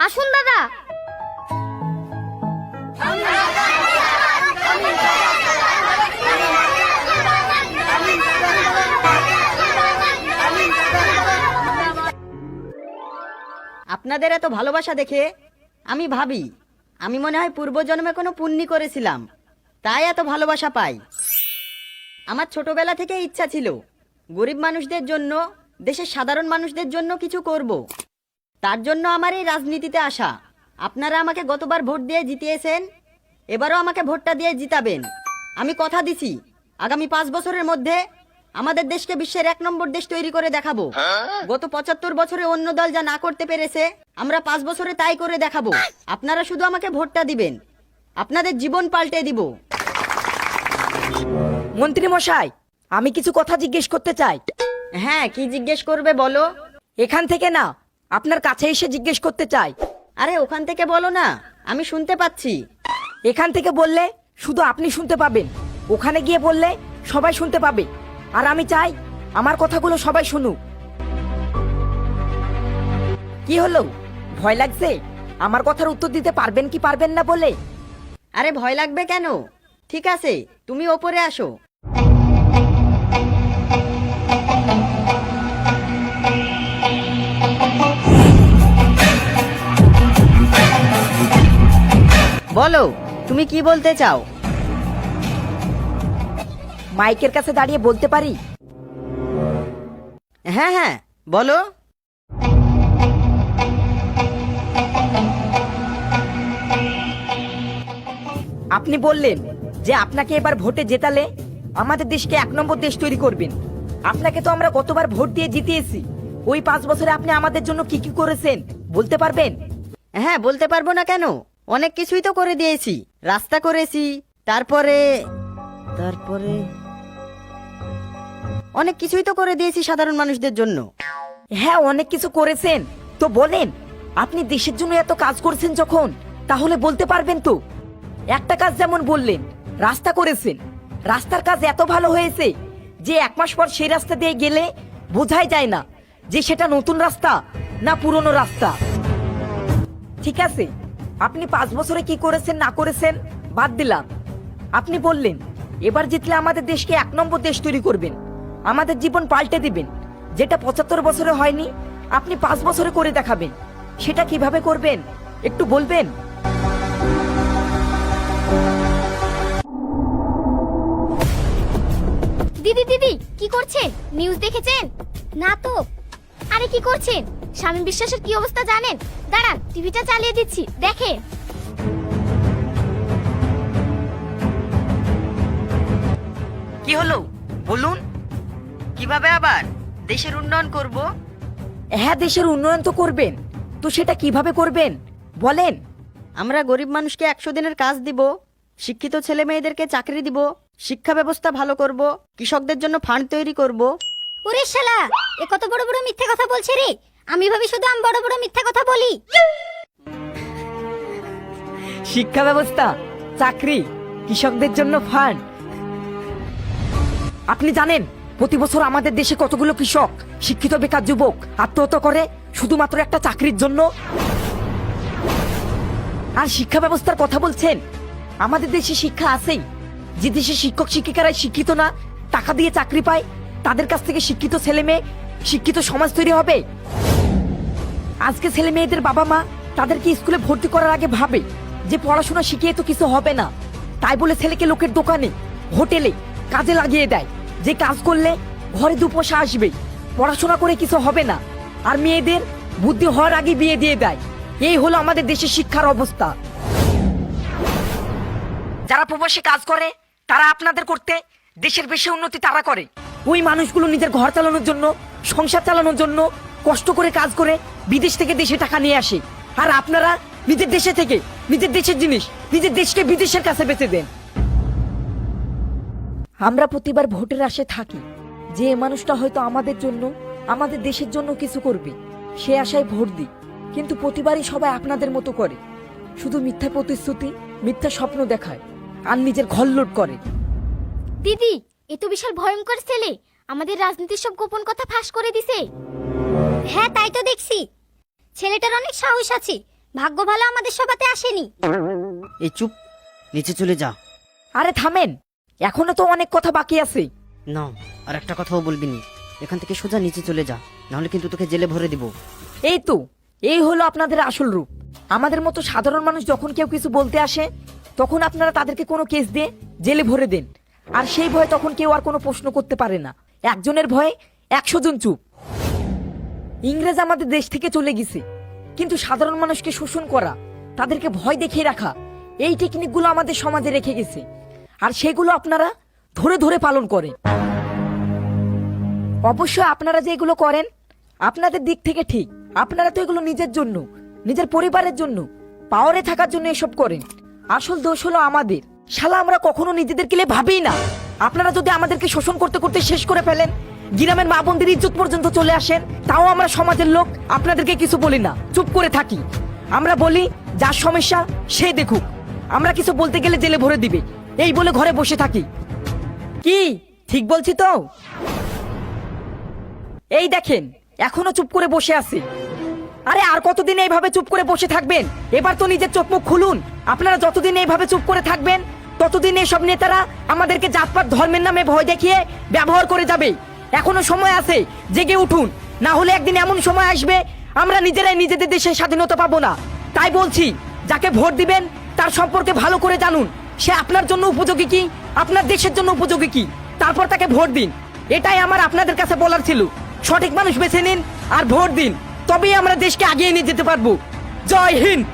আসুন দাদা। আপনাদের এত ভালোবাসা দেখে আমি ভাবি আমি মনে হয় পূর্বজন্মে কোনো পুণ্য করেছিলাম, তাই এত ভালোবাসা পাই। আমার ছোটবেলা থেকে ইচ্ছা ছিল গরিব মানুষদের জন্য, দেশের সাধারণ মানুষদের জন্য কিছু করব। তার জন্য আমার এই রাজনীতিতে আসা। আপনারা আমাকে গতবার ভোট দিয়ে জিতিয়েছেন, এবারও আমাকে ভোটটা দিয়ে জিতাবেন। আমি কথা দিছি আগামী 5 বছরের মধ্যে আমাদের দেশকে বিশ্বের 1 নম্বর দেশ তৈরি করে দেখাবো। গত 75 বছরে অন্য দল যা না করতে পেরেছে আমরা 5 বছরে তাই করে দেখাবো। আপনারা শুধু আমাকে ভোটটা দিবেন, আপনাদের জীবন পাল্টে দিব। মন্ত্রী মশাই, আমি কিছু কথা জিজ্ঞেস করতে চাই। হ্যাঁ, কি জিজ্ঞেস করবে বলো। এখান থেকে না, আপনার কাছে এসে জিজ্ঞেস করতে চাই। আরে ওখান থেকে বলো না, আমি শুনতে পাচ্ছি। এখান থেকে বললে শুধু আপনি শুনতে পাবেন, ওখানে গিয়ে বললে সবাই শুনতে পাবে। আর আমি চাই আমার কথাগুলো সবাই শুনুক। কি হলো, ভয় লাগছে আমার কথার উত্তর দিতে পারবেন কি পারবেন না বলে? আরে ভয় লাগবে কেন, ঠিক আছে তুমি ওপরে আসো। বলো তুমি কি বলতে চাও। মাইকের কাছে দাঁড়িয়ে বলতে পারি? হ্যাঁ হ্যাঁ বলো। আপনি বললেন যে আপনাকে এবার ভোটে জেতালে আমাদের দেশকে 1 নম্বর দেশ তৈরি করবেন। আপনাকে তো আমরা কতবার ভোট দিয়ে জিতিয়েছি। ওই 5 বছরে আপনি আমাদের জন্য কি কি করেছেন বলতে পারবেন? হ্যাঁ বলতে পারবো না কেন, অনেক কিছুই তো করে দিয়েছি। রাস্তা করেছি, তারপরে অনেক কিছুই তো করে দিয়েছি সাধারণ মানুষদের জন্য। হ্যাঁ অনেক কিছু করেছেন, তো বলেন আপনি দেশের জন্য এত কাজ করছেন যখন, তাহলে বলতে পারবেন তো। একটা কাজ যেমন বললেন রাস্তা করেছেন, রাস্তার কাজ এত ভালো হয়েছে যে 1 মাস পর সেই রাস্তা দিয়ে গেলে বোঝাই যায় না যে সেটা নতুন রাস্তা না পুরনো রাস্তা। ঠিক আছে, আপনি 5 বছরে কি করেছেন না করেছেন বাদ দিলাম। আপনি বললেন এবার জিতলে আমাদের দেশকে 1 নম্বর দেশ তৈরি করবেন, আমাদের জীবন পাল্টে দিবেন। যেটা 75 বছরে হয়নি আপনি 5 বছরে করে দেখাবেন। সেটা কিভাবে করবেন একটু বলবেন? দিদি দিদি কি করছেন, নিউজ দেখেছেন? না তো। আরে কি করছেন, স্বামী বিশ্বাসের কি অবস্থা জানেন? দাঁড়ান টিভিটা চালিয়ে দিচ্ছি, দেখে। কি হলো বলুন, কিভাবে আবার দেশের উন্নয়ন করব? হ্যাঁ দেশের উন্নয়ন তো করবেন, তো সেটা কিভাবে করবেন বলেন? আমরা গরিব মানুষকে 100 দিনের কাজ দিব, শিক্ষিত ছেলে মেয়েদেরকে চাকরি দিব, শিক্ষা ব্যবস্থা ভালো করব, কৃষকদের জন্য ফান্ড তৈরি করব। ওরে শালা, এ কত বড় বড় মিথ্যা কথা বলছে রে। আমি ভাবি শুধু আমি বড় বড় মিথ্যা কথা বলি। শিক্ষা ব্যবস্থা, চাকরি, কৃষকদের জন্য ফান্ড। আপনি জানেন প্রতি বছর আমাদের দেশে কতগুলো কৃষক, শিক্ষিত বেকার যুবক আত্মহত্যা করে শুধুমাত্র একটা চাকরির জন্য? আর শিক্ষা ব্যবস্থার কথা বলছেন, আমাদের দেশে শিক্ষা আছেই। যে দেশে শিক্ষক শিক্ষিকারাই শিক্ষিত না, টাকা দিয়ে চাকরি পায়, তাদের কাছ থেকে শিক্ষিত ছেলে মেয়ে, শিক্ষিত সমাজ তৈরি হবে। আজকে ছেলে মেয়েদের বাবা মা তাদেরকে স্কুলে ভর্তি করার আগে ভাবে যে পড়াশোনা শিখিয়ে তো কিছু হবে না, তাই বলে ছেলেকে লোকের দোকানে, হোটেলে কাজে লাগিয়ে দেয়, যে কাজ করলে ঘরে 2 পয়সা আসবে, পড়াশোনা করে কিছু হবে না। আর মেয়েদের বুদ্ধি হওয়ার আগে বিয়ে দিয়ে দেয়। এই হলো আমাদের দেশের শিক্ষার অবস্থা। যারা প্রবাসী কাজ করে তারা আপনাদের করতে দেশের বেশি উন্নতি তারা করে। ওই মানুষগুলো নিজের ঘর চালানোর জন্য, সংসার চালানোর জন্য কষ্ট করে কাজ করে বিদেশ থেকে দেশে টাকা নিয়ে আসে। আর আপনারা নিজের দেশে থেকে নিজের দেশের জিনিস নিজের দেশকে বিদেশের কাছে বেচে দেন। আমরা প্রতিবার ভোটের আশে থাকি যে এই মানুষটা হয়তো আমাদের জন্য, আমাদের দেশের জন্য কিছু করবে, সে আশায় ভোট দিই। কিন্তু প্রতিবারই সবাই আপনাদের মতো করে, শুধু মিথ্যা প্রতিশ্রুতি, মিথ্যা স্বপ্ন দেখায় আর নিজের ঘর লুট করে। দিদি এ তো বিশাল ভয়ঙ্কর ছেলে, আমাদের রাজনীতির সব গোপন কথা ফাঁস করে দিছে। হ্যাঁ তাই তো দেখছি, ছেলেটার অনেক সাহস আছে, ভাগ্য ভালো আমাদের সভাতে আসেনি। এই চুপ, নিচে চলে যা। আরে থামেন, এখনো তো অনেক কথা বাকি আছে। না, আর একটা কথাও বলবি নি। এখান থেকে সোজা নিচে চলে যা, নাহলে কিন্তু তোকে জেলে ভরে দিব। এই তো, এই হলো আপনাদের আসল রূপ। আমাদের মতো সাধারণ মানুষ যখন কেউ কিছু বলতে আসে, তখন আপনারা তাদেরকে কোনো কেস দিয়ে জেলে ভরে দেন। আর সেই ভয়ে তখন কেউ আর কোনো প্রশ্ন করতে পারে না। একজনের ভয়ে 100 জন চুপ। ইংরেজ আমাদের দেশ থেকে চলে গেছে, কিন্তু সাধারণ মানুষকে শোষণ করা, তাদেরকে ভয় দেখিয়ে রাখা, এই টেকনিকগুলো আমাদের সমাজে রেখে গেছে। আর সেগুলো আপনারা ধরে ধরে পালন করেন। অবশ্যই আপনারা যে এগুলো করেন, আপনাদের দিক থেকে ঠিক। আপনারা তো এগুলো নিজের জন্য, নিজের পরিবারের জন্য, পাওয়ারে থাকার জন্য এসব করেন। আসল দোষ হলো আমাদের। শালা আমরা কখনো নিজেদেরকে নিয়ে ভাবি না। আপনারা যদি আমাদেরকে শোষণ করতে করতে শেষ করে ফেলেন, গ্রামের মা বোনদের ইজ্জত পর্যন্ত চলে আসেন, তাও আমরা সমাজের লোক আপনাদেরকে কিছু বলি না, চুপ করে থাকি। আমরা বলি যার সমস্যা সে দেখুক, আমরা কিছু বলতে গেলে জেলে ভরে দিবে, এই বলে ঘরে বসে থাকি। কি ঠিক বলছি তো? এই দেখেন, এখনো চুপ করে বসে আছে। আরে আর কতদিন এইভাবে চুপ করে বসে থাকবেন? এবার তো নিজের চোখ মুখ খুলুন। আপনারা যতদিন এইভাবে চুপ করে থাকবেন, ততদিন এইসব নেতারা আমাদেরকে জাতপাত ধর্মের নামে ভয় দেখিয়ে ব্যবহার করে যাবে। এখনো সময় আছে, জেগে উঠুন, না হলে একদিন এমন সময় আসবে আমরা নিজেরাই নিজেদের দেশে স্বাধীনতা পাবো না। তাই বলছি, যাকে ভোট দিবেন তার সম্পর্কে ভালো করে জানুন। সে আপনার জন্য উপযোগী কি, আপনার দেশের জন্য উপযোগী কি, তারপর তাকে ভোট দিন। এটাই আমার আপনাদের কাছে বলার ছিল। সঠিক মানুষ বেছে নিন আর ভোট দিন, তবেই আমরা দেশকে আগিয়ে নিয়ে যেতে পারবো। জয় হিন্দ।